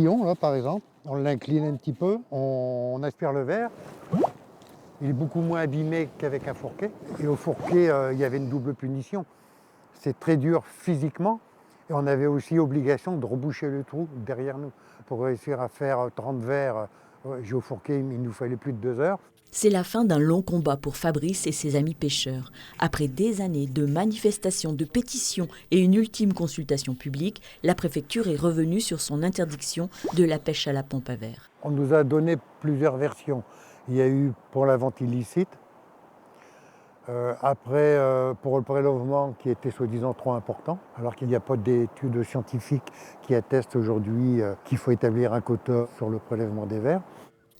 Là, par exemple, on l'incline un petit peu, on aspire le verre. Il est beaucoup moins abîmé qu'avec un fourquet. Et au fourquet, il y avait une double punition. C'est très dur physiquement. Et on avait aussi obligation de reboucher le trou derrière nous. Pour réussir à faire 30 verres, au fourquet, il nous fallait plus de 2 heures. C'est la fin d'un long combat pour Fabrice et ses amis pêcheurs. Après des années de manifestations, de pétitions et une ultime consultation publique, la préfecture est revenue sur son interdiction de la pêche à la pompe à verre. On nous a donné plusieurs versions. Il y a eu pour la vente illicite, après pour le prélèvement qui était soi-disant trop important, alors qu'il n'y a pas d'études scientifiques qui attestent aujourd'hui qu'il faut établir un quota sur le prélèvement des vers.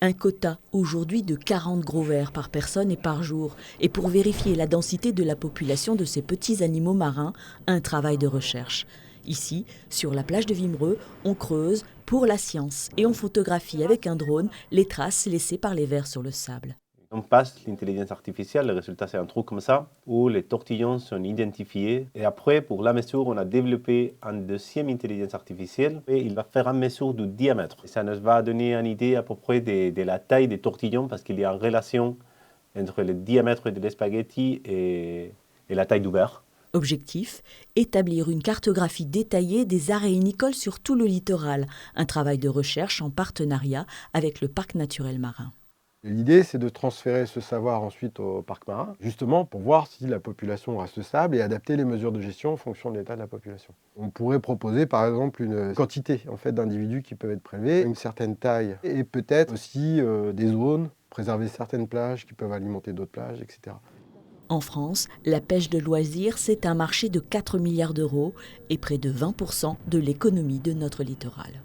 Un quota aujourd'hui de 40 gros vers par personne et par jour. Et pour vérifier la densité de la population de ces petits animaux marins, un travail de recherche. Ici, sur la plage de Wimereux, on creuse pour la science et on photographie avec un drone les traces laissées par les vers sur le sable. On passe l'intelligence artificielle, le résultat c'est un truc comme ça, où les tortillons sont identifiés. Et après, pour la mesure, on a développé une deuxième intelligence artificielle et il va faire une mesure du diamètre. Et ça nous va donner une idée à peu près de la taille des tortillons parce qu'il y a une relation entre le diamètre des spaghettis et la taille du verre. Objectif, établir une cartographie détaillée des aréinicoles sur tout le littoral, un travail de recherche en partenariat avec le Parc naturel marin. L'idée, c'est de transférer ce savoir ensuite au parc marin, justement pour voir si la population reste stable et adapter les mesures de gestion en fonction de l'état de la population. On pourrait proposer par exemple une quantité d'individus qui peuvent être prélevés, une certaine taille, et peut-être aussi des zones, préserver certaines plages qui peuvent alimenter d'autres plages, etc. En France, la pêche de loisirs, c'est un marché de 4 milliards d'euros et près de 20% de l'économie de notre littoral.